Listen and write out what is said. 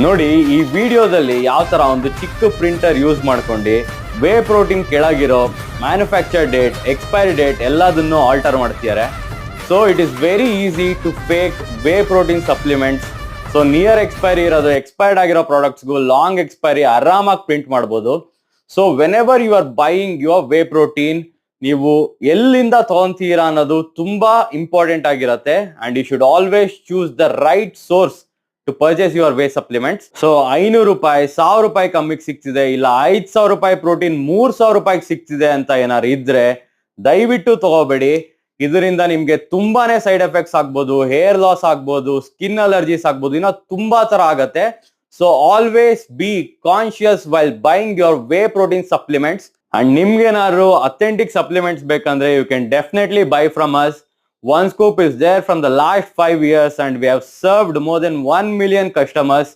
ನೋಡಿ ಈ ವಿಡಿಯೋದಲ್ಲಿ ಯಾವ ತರ ಒಂದು ಚಿಕ್ಕ ಪ್ರಿಂಟರ್ ಯೂಸ್ ಮಾಡ್ಕೊಂಡು ವೇ ಪ್ರೋಟೀನ್ ಕೆಳಗಿರೋ ಮ್ಯಾನುಫ್ಯಾಕ್ಚರ್ ಡೇಟ್, ಎಕ್ಸ್ಪೈರಿ ಡೇಟ್ ಎಲ್ಲದನ್ನು ಆಲ್ಟರ್ ಮಾಡ್ತಿದ್ದಾರೆ. So it is very easy to fake whey protein supplements. So near expiry ಇರೋದು, ಎಕ್ಸ್ಪೈರ್ಡ್ ಆಗಿರೋ ಪ್ರಾಡಕ್ಟ್ಸ್ಗೂ ಲಾಂಗ್ ಎಕ್ಸ್ಪೈರಿ ಆರಾಮಾಗಿ ಪ್ರಿಂಟ್ ಮಾಡ್ಬೋದು. So whenever you are buying your whey protein, ನೀವು ಎಲ್ಲಿಂದ ತಗೊಂತೀರಾ ಅನ್ನೋದು ತುಂಬಾ ಇಂಪಾರ್ಟೆಂಟ್ ಆಗಿರತ್ತೆ. And you should always choose the right source to purchase your whey supplements. So 500 ರೂಪಾಯಿ, 1000 ರೂಪಾಯಿ ಕಮ್ಮಿಗೆ ಸಿಗ್ತಿದೆ, ಇಲ್ಲ 5000 ರೂಪಾಯಿ ಪ್ರೋಟೀನ್ 3000 ರೂಪಾಯಿಗೆ ಸಿಗ್ತಿದೆ ಅಂತ ಏನಾರು ಇದ್ರೆ ದಯವಿಟ್ಟು ತಗೋಬೇಡಿ. ಇದರಿಂದ ನಿಮ್ಗೆ ತುಂಬಾನೇ ಸೈಡ್ ಎಫೆಕ್ಟ್ಸ್ ಆಗ್ಬೋದು, ಹೇರ್ ಲಾಸ್ ಆಗ್ಬೋದು, ಸ್ಕಿನ್ ಅಲರ್ಜೀಸ್ ಆಗ್ಬೋದು, ಇನ್ನ ತುಂಬಾ ತರ ಆಗತ್ತೆ. So always be conscious while buying your whey protein supplements. And ನಿಮ್ಗೇನಾದ್ರು ಅಥೆಂಟಿಕ್ ಸಪ್ಲಿಮೆಂಟ್ಸ್ ಬೇಕಂದ್ರೆ you can definitely buy from us. OneScoop is there from the last 5 years and we have served more than 1 million customers.